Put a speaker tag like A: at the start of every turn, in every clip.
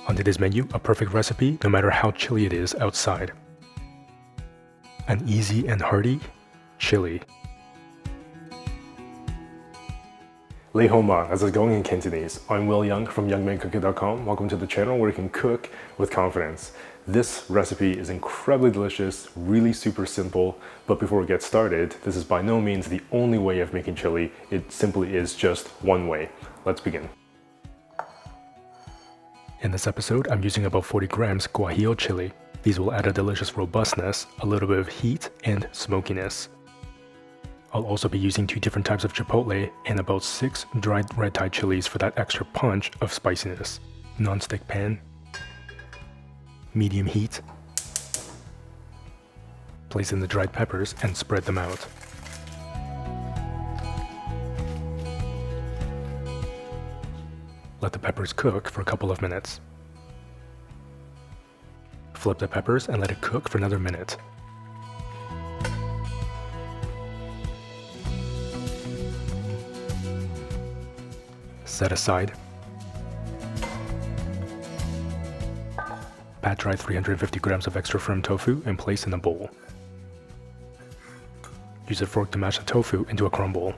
A: On today's menu, a perfect recipe no matter how chilly it is outside. An easy and hearty chili. Lei Ho Ma, as it's going in Cantonese. I'm Wil Yeung from youngmancooking.com. Welcome to the channel where you can cook with confidence. This recipe is incredibly delicious, really super simple, but before we get started, this is by no means the only way of making chili. It simply is just one way. Let's begin. In this episode, I'm using about 40 grams guajillo chili. These will add a delicious robustness, a little bit of heat, and smokiness. I'll also be using 2 different types of chipotle and about 6 dried red Thai chilies for that extra punch of spiciness. Non-stick pan, medium heat. Place in the dried peppers and spread them out. Let the peppers cook for a couple of minutes. Flip the peppers and let it cook for another minute. Set aside. Pat dry 350 grams of extra firm tofu and place in a bowl. Use a fork to mash the tofu into a crumble.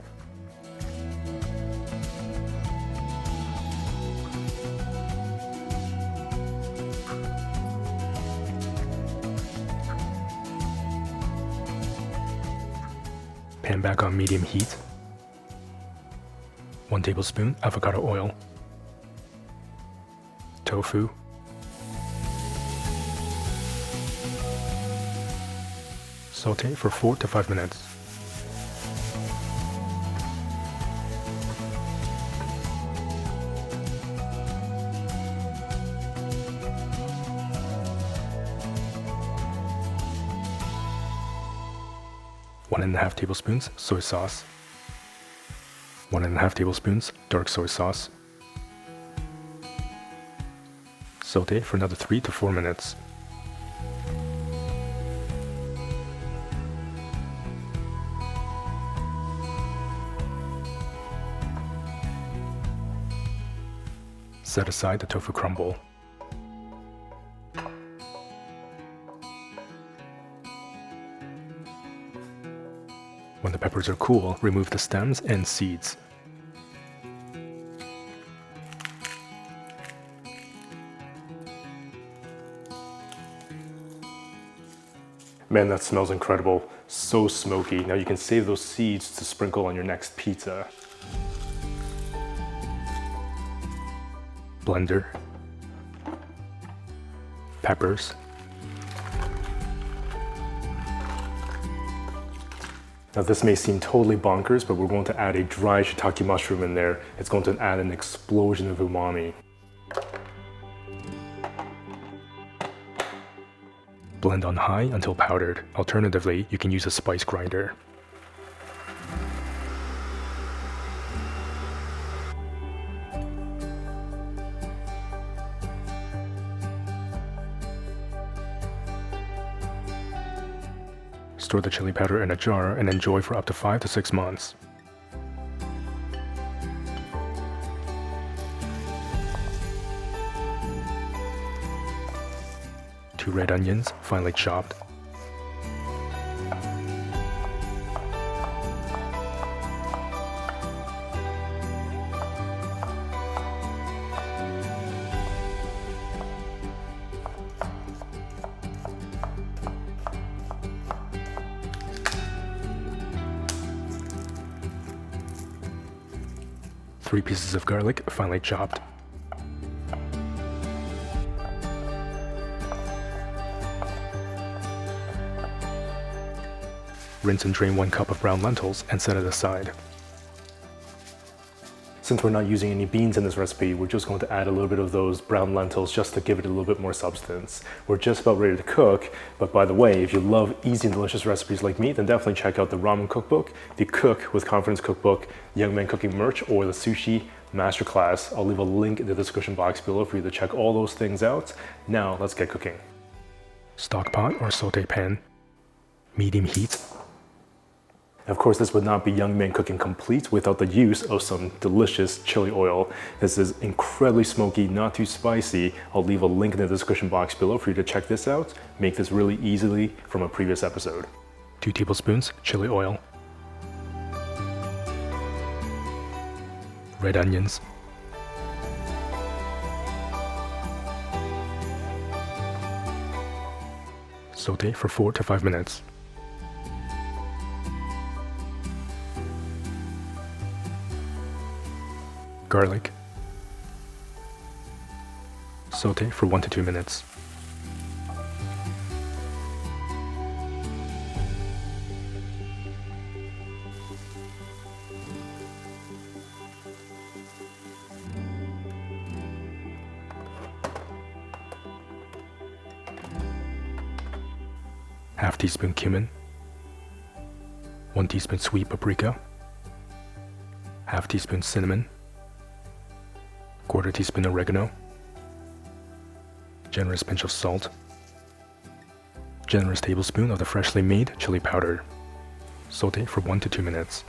A: Pan back on medium heat. 1 tablespoon avocado oil. Tofu. Saute for 4 to 5 minutes. One and a half tablespoons soy sauce. 1.5 tablespoons dark soy sauce. Saute for another 3 to 4 minutes. Set aside the tofu crumble. When the peppers are cool, remove the stems and seeds. Man, that smells incredible. So smoky. Now you can save those seeds to sprinkle on your next pizza. Blender. Peppers. Now this may seem totally bonkers, but we're going to add a dry shiitake mushroom in there. It's going to add an explosion of umami. Blend on high until powdered. Alternatively, you can use a spice grinder. Store the chili powder in a jar and enjoy for up to 5 to 6 months. Two red onions, finely chopped. Three pieces of garlic, finely chopped. Rinse and drain 1 cup of brown lentils and set it aside. Since we're not using any beans in this recipe, we're just going to add a little bit of those brown lentils just to give it a little bit more substance. We're just about ready to cook, but by the way, if you love easy and delicious recipes like me, then definitely check out the ramen cookbook, the Cook with Confidence cookbook, Young Man Cooking merch, or the sushi masterclass. I'll leave a link in the description box below for you to check all those things out. Now let's get cooking. Stock pot or saute pan, medium heat. Of course, this would not be Young Man Cooking complete without the use of some delicious chili oil. This is incredibly smoky, not too spicy. I'll leave a link in the description box below for you to check this out. Make this really easily from a previous episode. 2 tablespoons chili oil. Red onions. Saute for 4 to 5 minutes. Garlic. Saute for 1 to 2 minutes. Half teaspoon cumin. 1 teaspoon sweet paprika. Half teaspoon cinnamon. 1/4 teaspoon oregano, generous pinch of salt, generous tablespoon of the freshly made chili powder. Saute for 1 to 2 minutes.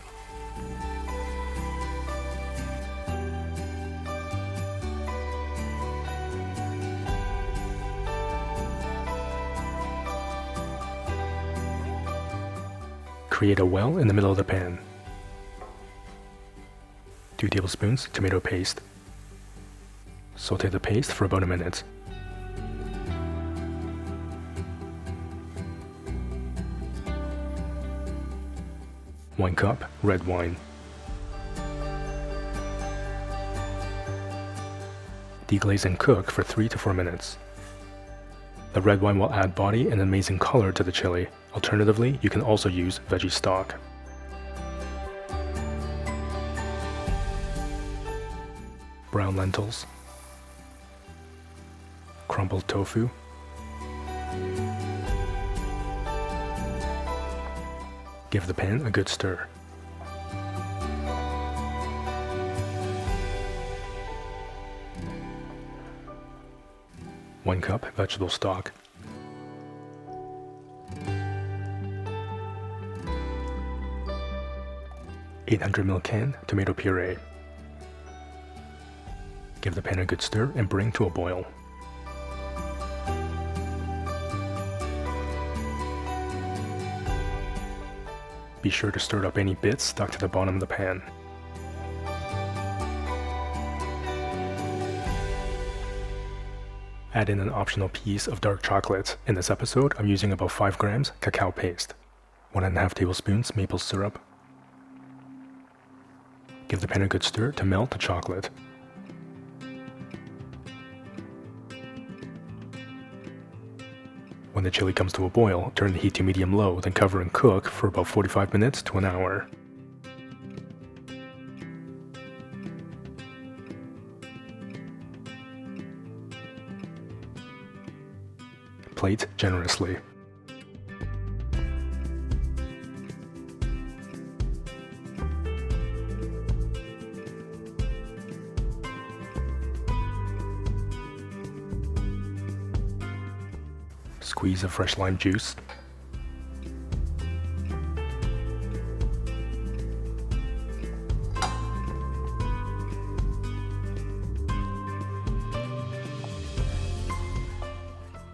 A: Create a well in the middle of the pan. 2 tablespoons tomato paste. Saute the paste for about a minute. One cup red wine. Deglaze and cook for 3 to 4 minutes. The red wine will add body and amazing color to the chili. Alternatively, you can also use veggie stock. Brown lentils. Crumbled tofu. Give the pan a good stir. One cup vegetable stock. (800ml) can tomato puree. Give the pan a good stir and bring to a boil. Be sure to stir up any bits stuck to the bottom of the pan. Add in an optional piece of dark chocolate. In this episode, I'm using about 5 grams cacao paste. 1.5 tablespoons maple syrup. Give the pan a good stir to melt the chocolate. When the chili comes to a boil, turn the heat to medium-low, then cover and cook for about 45 minutes to an hour. Plate generously. Squeeze of fresh lime juice.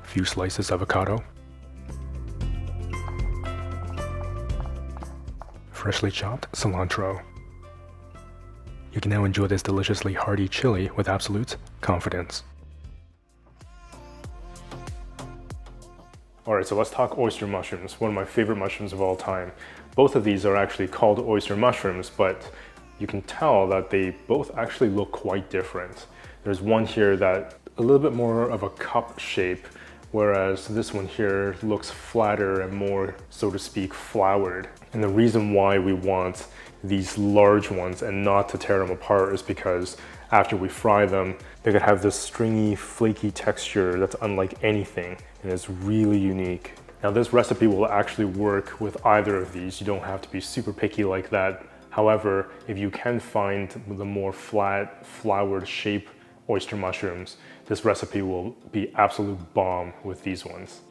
A: Few slices of avocado. Freshly chopped cilantro. You can now enjoy this deliciously hearty chili with absolute confidence. Alright, so let's talk oyster mushrooms, one of my favorite mushrooms of all time. Both of these are actually called oyster mushrooms, but you can tell that they both actually look quite different. There's one here that a little bit more of a cup shape, whereas this one here looks flatter and more, so to speak, floured. And the reason why we want these large ones and not to tear them apart is because after we fry them, they could have this stringy, flaky texture that's unlike anything, and it's really unique. Now this recipe will actually work with either of these. You don't have to be super picky like that. However, if you can find the more flat, floured shape oyster mushrooms, this recipe will be absolute bomb with these ones.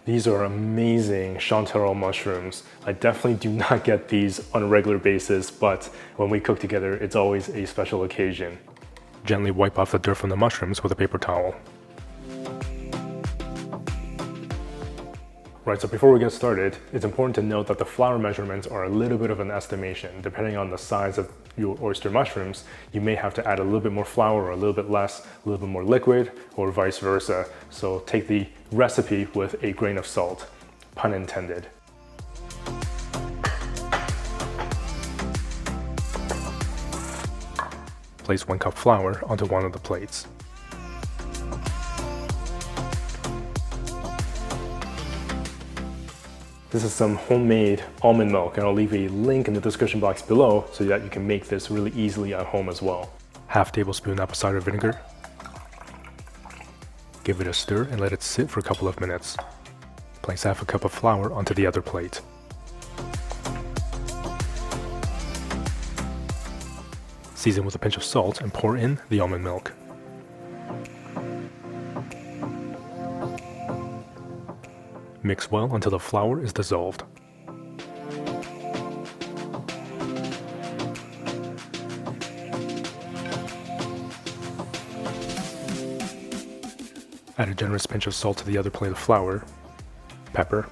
A: These are amazing chanterelle mushrooms. I definitely do not get these on a regular basis, but when we cook together, it's always a special occasion. Gently wipe off the dirt from the mushrooms with a paper towel. Right, so before we get started, it's important to note that the flour measurements are a little bit of an estimation. Depending on the size of your oyster mushrooms, you may have to add a little bit more flour or a little bit less, a little bit more liquid, or vice versa. So take the recipe with a grain of salt, pun intended. Place 1 cup flour onto one of the plates. This is some homemade almond milk, and I'll leave a link in the description box below so that you can make this really easily at home as well. Half tablespoon apple cider vinegar. Give it a stir and let it sit for a couple of minutes. Place half a cup of flour onto the other plate. Season with a pinch of salt and pour in the almond milk. Mix well until the flour is dissolved. Add a generous pinch of salt to the other plate of flour, pepper,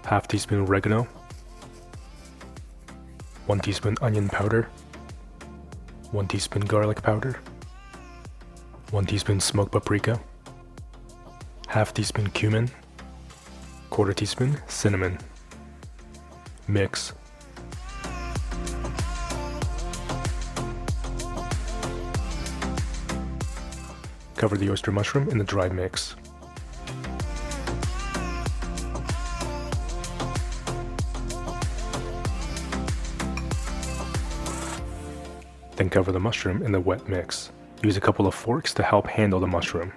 A: half teaspoon oregano, 1 teaspoon onion powder, 1 teaspoon garlic powder, 1 teaspoon smoked paprika, half teaspoon cumin, 1/4 teaspoon cinnamon. Mix. Cover the oyster mushroom in the dry mix. Then cover the mushroom in the wet mix. Use a couple of forks to help handle the mushroom.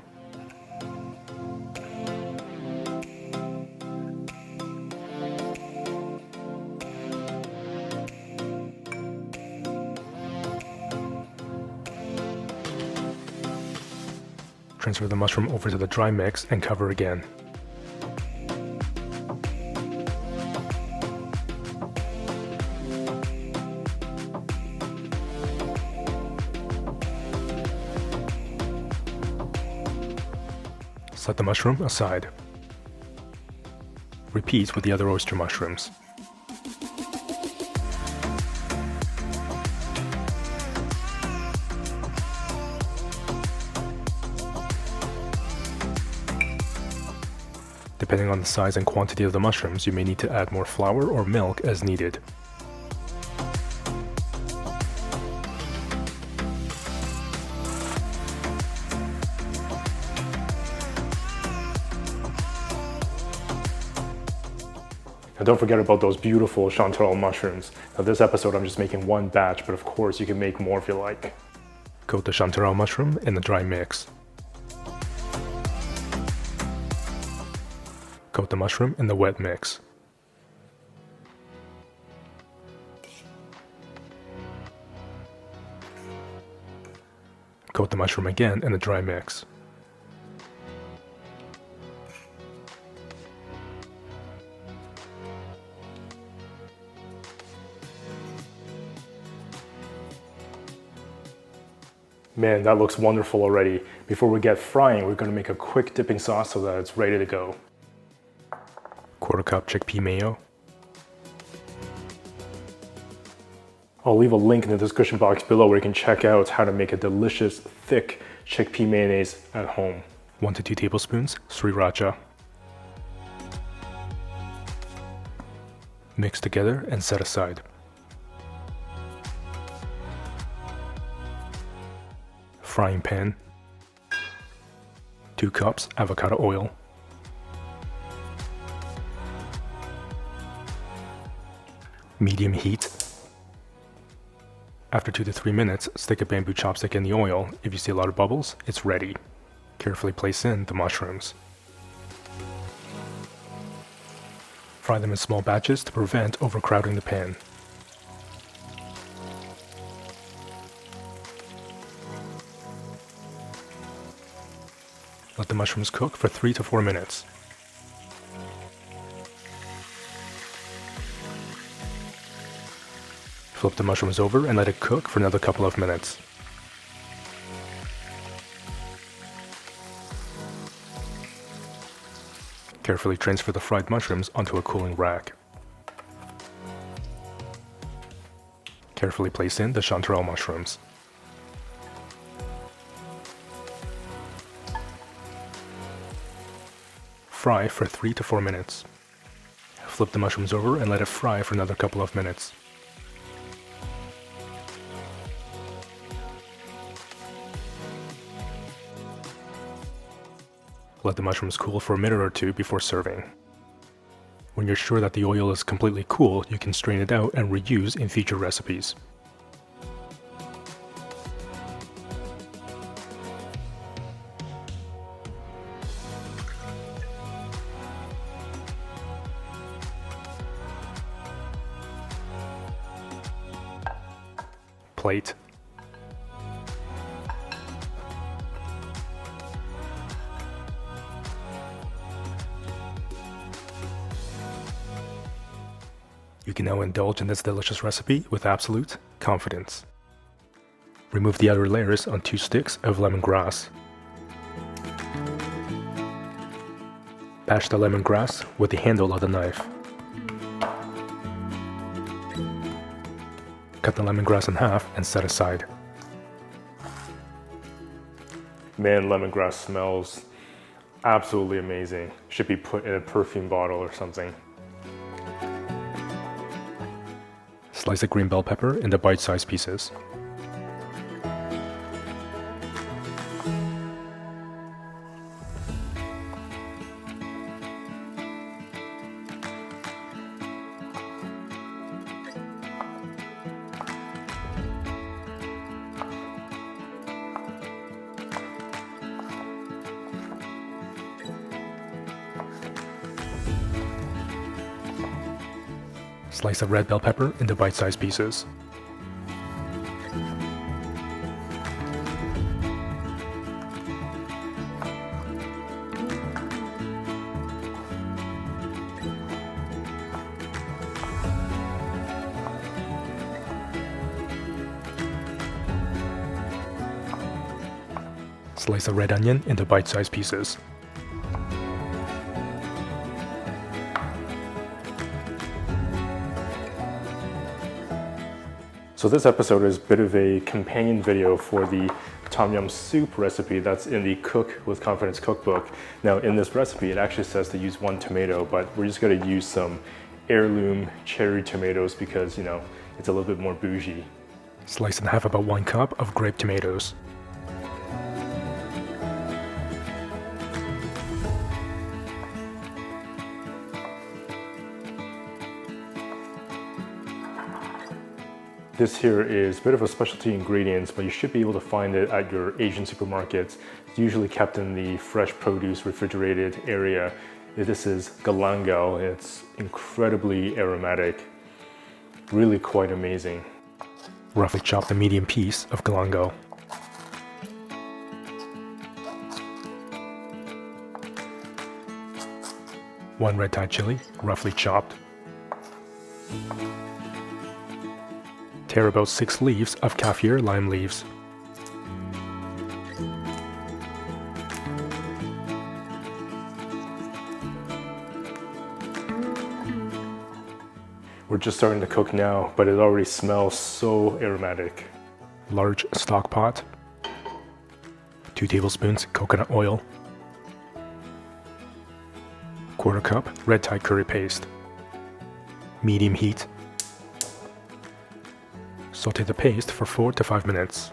A: Transfer the mushroom over to the dry mix and cover again. Set the mushroom aside. Repeat with the other oyster mushrooms. Depending on the size and quantity of the mushrooms, you may need to add more flour or milk as needed. And don't forget about those beautiful chanterelle mushrooms. Now this episode I'm just making 1 batch, but of course you can make more if you like. Coat the chanterelle mushroom in the dry mix. Coat the mushroom in the wet mix. Coat the mushroom again in the dry mix. Man, that looks wonderful already. Before we get frying, we're going to make a quick dipping sauce so that it's ready to go. 1/4 cup chickpea mayo. I'll leave a link in the description box below where you can check out how to make a delicious, thick chickpea mayonnaise at home. 1 to 2 tablespoons sriracha. Mix together and set aside. Frying pan. 2 cups avocado oil. Medium heat. After 2 to 3 minutes, stick a bamboo chopstick in the oil. If you see a lot of bubbles, it's ready. Carefully place in the mushrooms. Fry them in small batches to prevent overcrowding the pan. Let the mushrooms cook for 3 to 4 minutes. Flip the mushrooms over and let it cook for another couple of minutes. Carefully transfer the fried mushrooms onto a cooling rack. Carefully place in the chanterelle mushrooms. Fry for 3 to 4 minutes. Flip the mushrooms over and let it fry for another couple of minutes. Let the mushrooms cool for a minute or two before serving. When you're sure that the oil is completely cool, you can strain it out and reuse in future recipes. Plate. You can now indulge in this delicious recipe with absolute confidence. Remove the outer layers on 2 sticks of lemongrass. Bash the lemongrass with the handle of the knife. Cut the lemongrass in half and set aside.
B: Man, lemongrass smells absolutely amazing. Should be put in a perfume bottle or something.
A: Slice a green bell pepper into bite-sized pieces. Slice a red bell pepper into bite-sized pieces. Slice a red onion into bite-sized pieces.
B: So this episode is a bit of a companion video for the tom yum soup recipe that's in the Cook with Confidence cookbook. Now in this recipe it actually says to use 1 tomato, but we're just going to use some heirloom cherry tomatoes because, you know, it's a little bit more bougie.
A: Slice in half about 1 cup of grape tomatoes.
B: This here is a bit of a specialty ingredient, but you should be able to find it at your Asian supermarkets. It's usually kept in the fresh produce refrigerated area. This is galangal. It's incredibly aromatic, really quite amazing.
A: Roughly chop the medium piece of galangal. One red Thai chili, roughly chopped. Tear about 6 leaves of kaffir lime leaves.
B: We're just starting to cook now, but it already smells so aromatic.
A: Large stock pot. 2 tablespoons coconut oil. 1/4 cup red Thai curry paste. Medium heat. Saute the paste for 4 to 5 minutes.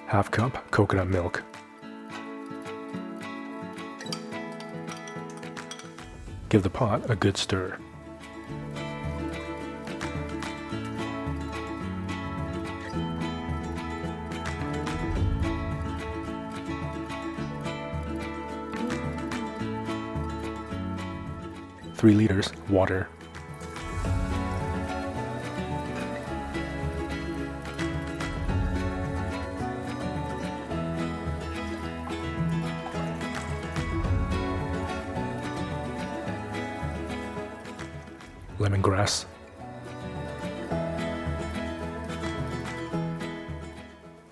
A: Half cup coconut milk. Give the pot a good stir.
B: 3 liters water. Lemongrass,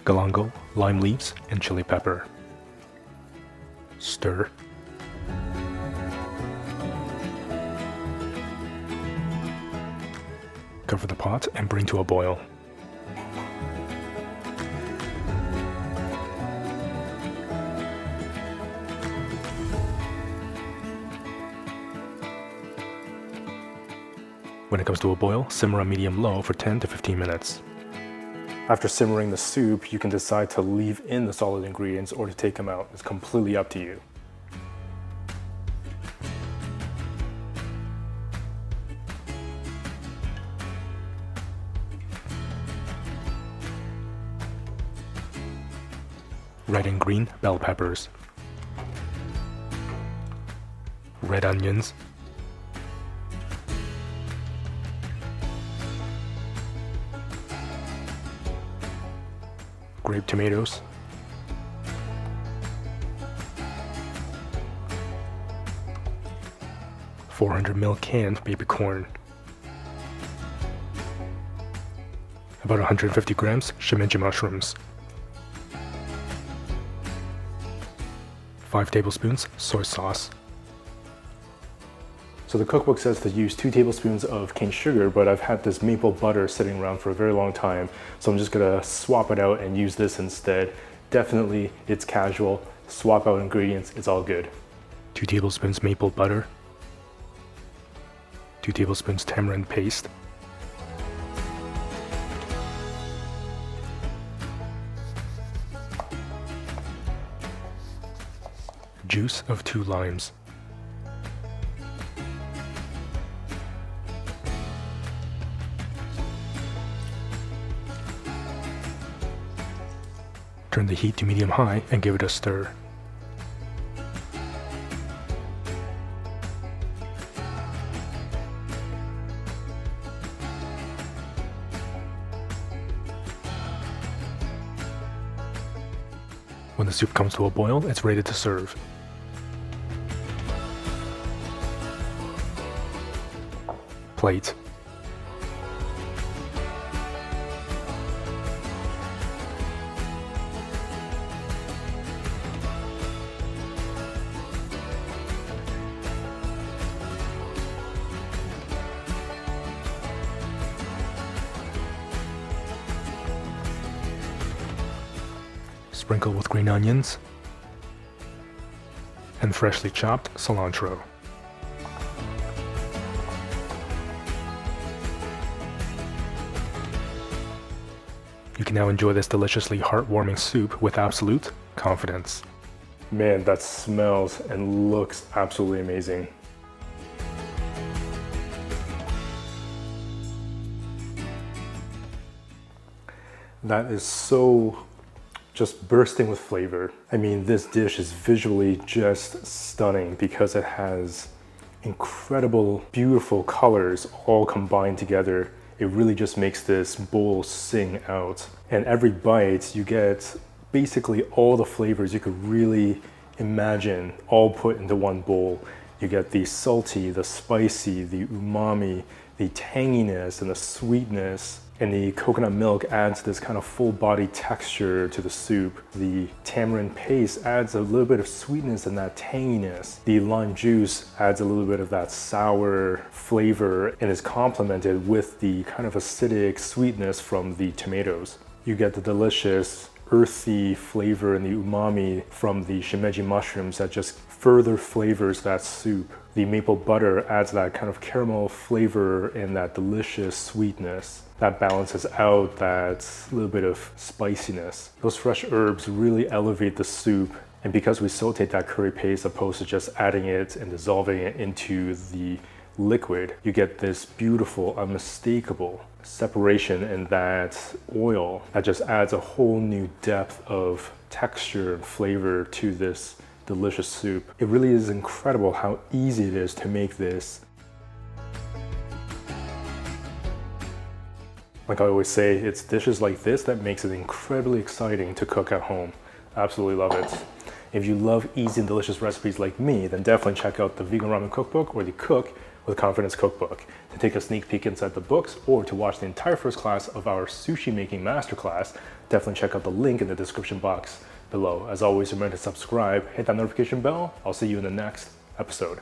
B: galangal, lime leaves, and chili pepper. Stir. Cover the pot and bring to a boil. When it comes to a boil, simmer on medium-low for 10 to 15 minutes. After simmering the soup, you can decide to leave in the solid ingredients or to take them out. It's completely up to you. Red and green bell peppers. Red onions. Grape tomatoes, 400 ml canned baby corn, about 150 grams shimmeji mushrooms, 5 tablespoons soy sauce. So the cookbook says to use 2 tablespoons of cane sugar, but I've had this maple butter sitting around for a very long time, so I'm just gonna swap it out and use this instead. Definitely, it's casual. Swap out ingredients, it's all good. 2 tablespoons maple butter, 2 tablespoons tamarind paste, juice of 2 limes, turn the heat to medium-high and give it a stir. When the soup comes to a boil, it's ready to serve. Plate. Sprinkle with green onions and freshly chopped cilantro. You can now enjoy this deliciously heartwarming soup with absolute confidence. Man, that smells and looks absolutely amazing. That is so just bursting with flavor. I mean, this dish is visually just stunning because it has incredible, beautiful colors all combined together. It really just makes this bowl sing out. And every bite, you get basically all the flavors you could really imagine all put into one bowl. You get the salty, the spicy, the umami, the tanginess and the sweetness. And the coconut milk adds this kind of full body texture to the soup. The tamarind paste adds a little bit of sweetness and that tanginess. The lime juice adds a little bit of that sour flavor and is complemented with the kind of acidic sweetness from the tomatoes. You get the delicious earthy flavor and the umami from the shimmeji mushrooms that just further flavors that soup. The maple butter adds that kind of caramel flavor and that delicious sweetness that balances out that little bit of spiciness. Those fresh herbs really elevate the soup, and because we sauteed that curry paste opposed to just adding it and dissolving it into the liquid, you get this beautiful, unmistakable separation in that oil that just adds a whole new depth of texture and flavor to this delicious soup. It really is incredible how easy it is to make this
A: Like I always say, it's dishes like this that makes it incredibly exciting to cook at home. Absolutely love it. If you love easy and delicious recipes like me, then definitely check out the Vegan Ramen Cookbook or the Cook with Confidence Cookbook to take a sneak peek inside the books or to watch the entire first class of our sushi making masterclass. Definitely check out the link in the description box below. As always, remember to subscribe, hit that notification bell. I'll see you in the next episode.